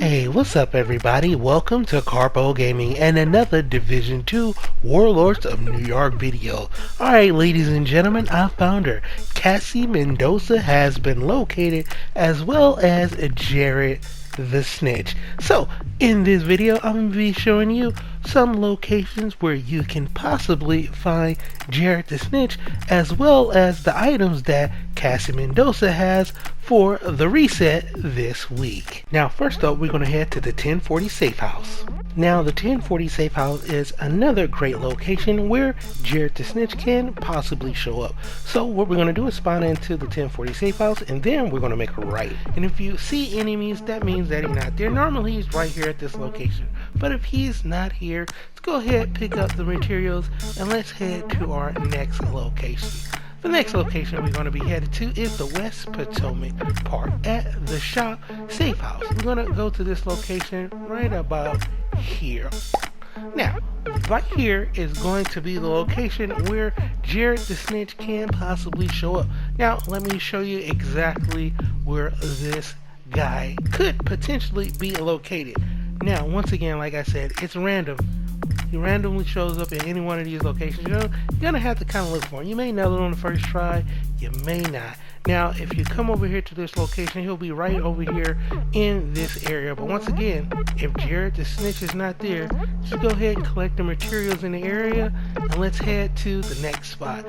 Hey, what's up everybody? Welcome to Karpo Gaming and another Division 2 Warlords of New York video. Alright ladies and gentlemen, I found her. Cassie Mendoza has been located, as well as Jared the Snitch. So, in this video, I'm going to be showing you some locations where you can possibly find Jared the Snitch, as well as the items that Cassie Mendoza has for the reset this week. Now, first up, we're going to head to the 1040 Safe House. Now, the 1040 Safe House is another great location where Jared the Snitch can possibly show up. So what we're going to do is spawn into the 1040 Safe House, and then we're going to make a right. And if you see enemies, that means that he's not there. Normally he's right here at this location. But if he's not here, let's go ahead, pick up the materials, and let's head to our next location. The next location we're going to be headed to is the West Potomac Park at the Shop Safe House. We're going to go to this location right about here. Now, right here is going to be the location where Jared the Snitch can possibly show up. Now, let me show you exactly where this guy could potentially be located. Now, once again, like I said, it's random. He randomly shows up in any one of these locations. You're gonna have to kind of look for him. You may nail it on the first try, you may not. Now, if you come over here to this location, he'll be right over here in this area. But once again, if Jared the Snitch is not there, just go ahead and collect the materials in the area, and let's head to the next spot.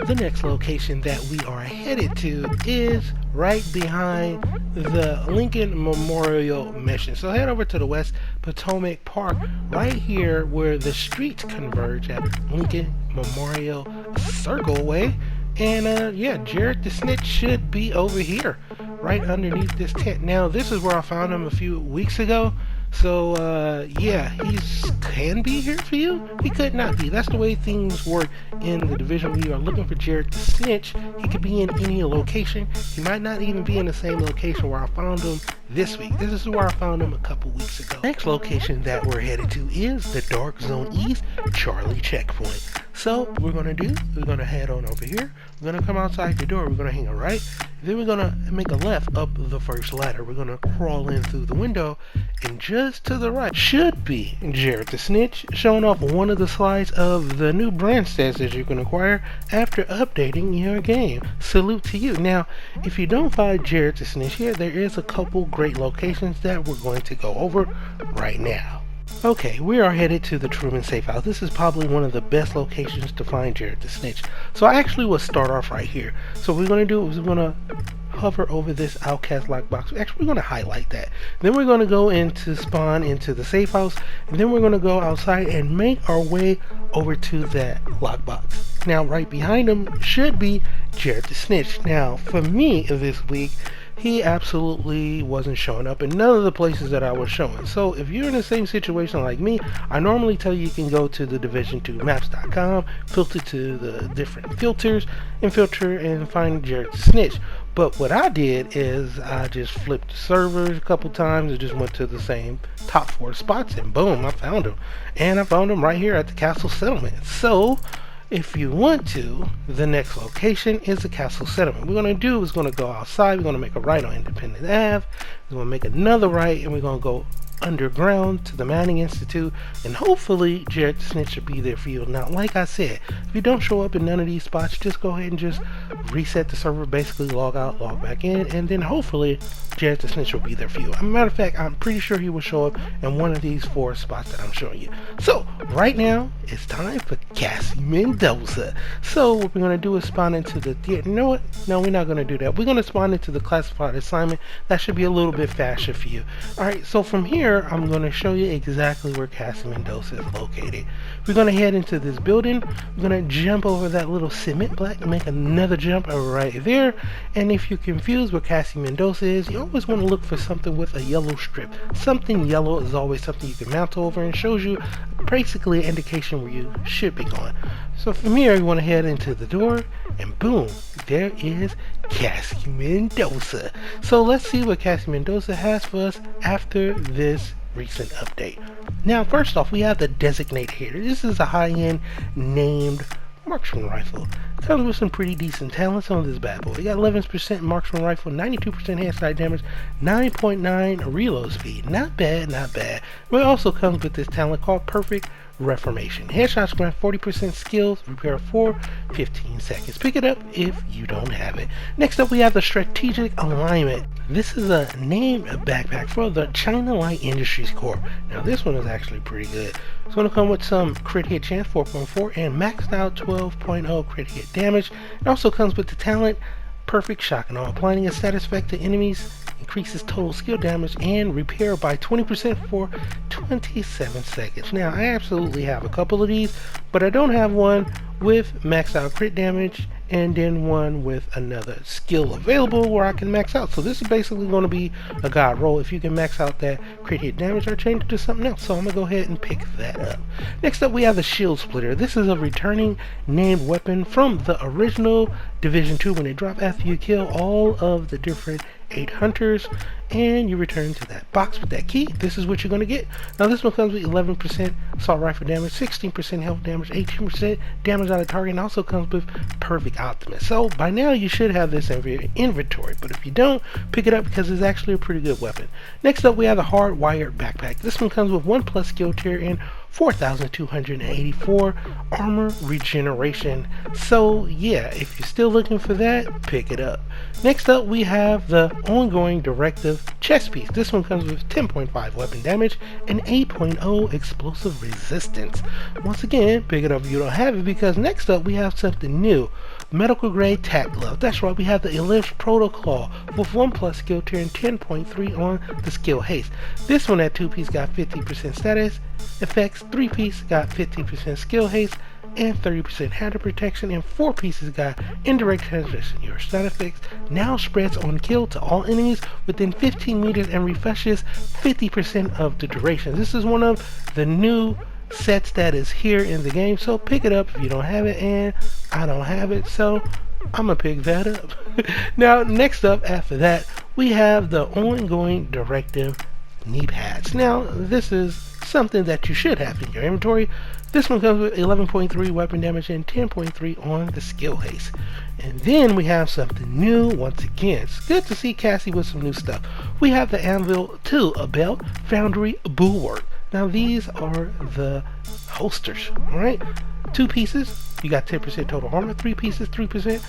The next location that we are headed to is right behind the Lincoln Memorial Mission. So head over to the West Potomac Park, right here where the streets converge at Lincoln Memorial Circle Way. And yeah, Jared the Snitch should be over here, right underneath this tent. Now, this is where I found him a few weeks ago. So, yeah, he can be here for you. He could not be. That's the way things work in the division. When you are looking for Jared the Snitch, he could be in any location. He might not even be in the same location where I found him this week. This is where I found him a couple weeks ago. Next location that we're headed to is the Dark Zone East Charlie Checkpoint. So, what we're going to do, we're going to head on over here. We're going to come outside the door. We're going to hang a right. Then we're going to make a left up the first ladder. We're going to crawl in through the window. And just to the right should be Jared the Snitch, showing off one of the slides of the new brand stats that you can acquire after updating your game. Salute to you. Now, if you don't find Jared the Snitch here, there is a couple great locations that we're going to go over right now. Okay, we are headed to the Truman Safe House. This is probably one of the best locations to find Jared the Snitch. So I actually will start off right here. So what we're going to do is we're going to hover over this outcast lockbox. Actually, we're going to highlight that. Then we're going to go into spawn into the safe house. And then we're going to go outside and make our way over to that lockbox. Now, right behind him should be Jared the Snitch. Now, for me this week, he absolutely wasn't showing up in none of the places that I was showing. So if you're in the same situation like me, I normally tell you can go to the division2maps.com, filter to the different filters, and filter and find Jared the Snitch. But what I did is I just flipped servers a couple times and just went to the same top 4 spots, and boom, I found him. And I found him right here at the Castle Settlement. So if you want to, the next location is the Castle Settlement. What we're going to do is going to go outside. We're going to make a right on Independent Ave. We're going to make another right, and we're going to go underground to the Manning Institute, and hopefully Jared the Snitch should be there for you. Now, like I said, if you don't show up in none of these spots, just go ahead and just reset the server, basically log out, log back in, and then hopefully Jared the Snitch will be there for you. As a matter of fact, I'm pretty sure he will show up in one of these 4 spots that I'm showing you. So right now it's time for Cassie Mendoza. So what we're going to do is spawn into the theater. You know what? No, we're not going to do that. We're going to spawn into the classified assignment. That should be a little bit faster for you. Alright, so from here I'm going to show you exactly where Cassie Mendoza is located. We're going to head into this building. We're going to jump over that little cement block and make another jump right there. And if you're confused where Cassie Mendoza is, you always want to look for something with a yellow strip. Something yellow is always something you can mount over and shows you basically an indication where you should be going. So from here you want to head into the door, and boom, there is Cassie Mendoza. So let's see what Cassie Mendoza has for us after this recent update. Now, first off, we have the designator here. This is a high-end named marksman rifle. Comes with some pretty decent talents on this bad boy. You got 11% marksman rifle, 92% headshot damage, 9.9 reload speed. Not bad, not bad. But it also comes with this talent called Perfect Reformation. Headshots grant 40% skills, repair 15 seconds. Pick it up if you don't have it. Next up, we have the Strategic Alignment. This is a named backpack for the China Light Industries Corp. Now, this one is actually pretty good. It's going to come with some crit hit chance 4.4 and maxed out 12.0 crit hit damage. It also comes with the talent Perfect Shock and Awe. Applying a status effect to enemies increases total skill damage and repair by 20% for 27 seconds. Now, I absolutely have a couple of these, but I don't have one with maxed out crit damage and then one with another skill available where I can max out. So this is basically going to be a god roll. If you can max out that crit hit damage or change it to something else. So I'm going to go ahead and pick that up. Next up, we have the Shield Splitter. This is a returning named weapon from the original Division 2 when it dropped after you kill all of the different 8 hunters and you return to that box with that key. This is what you're going to get. Now this one comes with 11% assault rifle damage, 16% health damage, 18% damage on a target, and also comes with Perfect Optimus. So by now you should have this in your inventory, but if you don't, pick it up because it's actually a pretty good weapon. Next up, we have the Hardwired Backpack. This one comes with 1+ skill tier and 4,284 armor regeneration. So yeah, if you're still looking for that, pick it up. Next up, we have the Ongoing Directive chest piece. This one comes with 10.5 weapon damage and 8.0 explosive resistance. Once again, pick it up if you don't have it, because next up we have something new. Medical grade tack glove. That's right, we have the Ellipse Protocol with 1+ skill tier and 10.3 on the skill haste. This one at 2-piece got 50% status effects, 3-piece got 50% skill haste and 30% hazard protection, and 4 pieces got indirect transition. Your stat effects now spreads on kill to all enemies within 15 meters and refreshes 50% of the duration. This is one of the new sets that is here in the game, so pick it up if you don't have it, and I don't have it, so I'm gonna pick that up. Now next up after that, we have the Ongoing Directive knee pads. Now this is something that you should have in your inventory. This one comes with 11.3 weapon damage and 10.3 on the skill haste. And then we have something new once again. It's good to see Cassie with some new stuff. We have the Anvil 2, a belt, foundry, bulwark. Now these are the holsters, alright? 2 pieces, you got 10% total armor, 3 pieces, 3%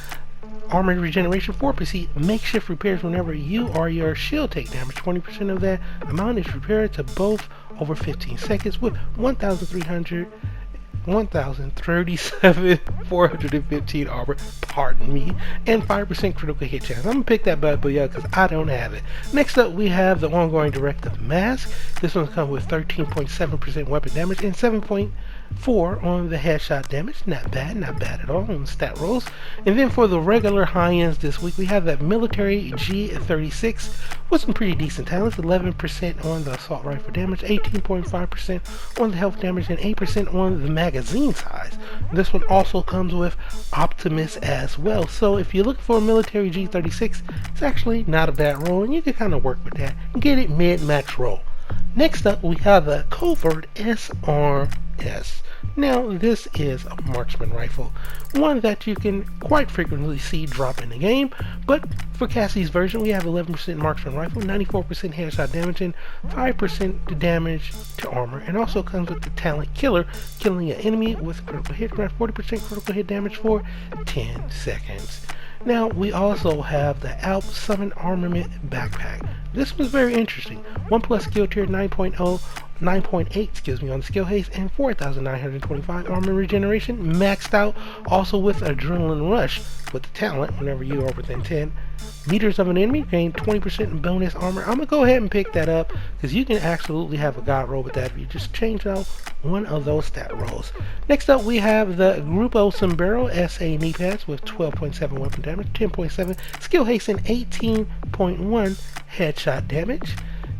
armor regeneration, 4% makeshift repairs whenever you or your shield take damage. 20% of that amount is repaired to both over 15 seconds with 1,037, 415 armor, pardon me, and 5% critical hit chance. I'm gonna pick that bad boy up because I don't have it. Next up, we have the Ongoing Directive Mask. This one comes with 13.7% weapon damage and 7.4 on the headshot damage. Not bad at all on the stat rolls. And then for the regular high ends this week, we have that Military G36 with some pretty decent talents. 11% on the assault rifle damage, 18.5% on the health damage, and 8% on the magazine size. This one also comes with Optimus as well. So if you're looking for a Military G36, it's actually not a bad roll, and you can kind of work with that and get it mid-max roll. Next up, we have the Covert SRS. Now, this is a marksman rifle, one that you can quite frequently see drop in the game, but for Cassie's version, we have 11% marksman rifle, 94% headshot damage, and 5% damage to armor, and also comes with the talent Killer, killing an enemy with critical hit, grant 40% critical hit damage for 10 seconds. Now, we also have the Alp Summon Armament Backpack. This was very interesting. 1+ skill tier, 9.8 on the skill haste, and 4,925 armor regeneration, maxed out also with Adrenaline Rush with the talent. Whenever you are within 10 meters of an enemy, gain 20% bonus armor. I'm gonna go ahead and pick that up because you can absolutely have a god roll with that if you just change out one of those stat rolls. Next up, we have the Grupo Sombrero SA knee pads with 12.7 weapon damage, 10.7 skill haste, and 18.1 headshot damage.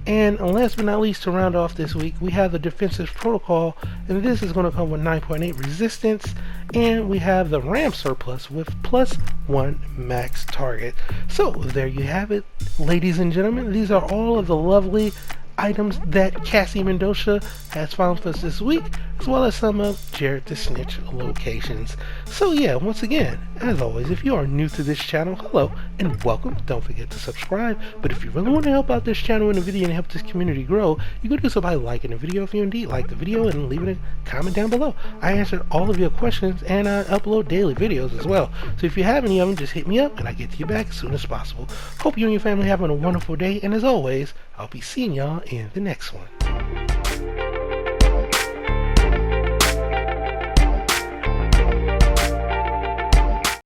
And last but not least, to round off this week, we have the Defensive Protocol, and this is going to come with 9.8 resistance, and we have the Ram Surplus with +1 max target. So there you have it, ladies and gentlemen. These are all of the lovely items that Cassie Mendoza has found for us this week. as well as some of Jared the Snitch Locations. So yeah, once again, as always, if you are new to this channel, hello and welcome. Don't forget to subscribe. But if you really want to help out this channel in a video and help this community grow, you can do so by liking the video if you indeed like the video and leaving a comment down below. I answer all of your questions and I upload daily videos as well. So if you have any of them, just hit me up and I get to you back as soon as possible. Hope you and your family having a wonderful day, and as always, I'll be seeing y'all in the next one.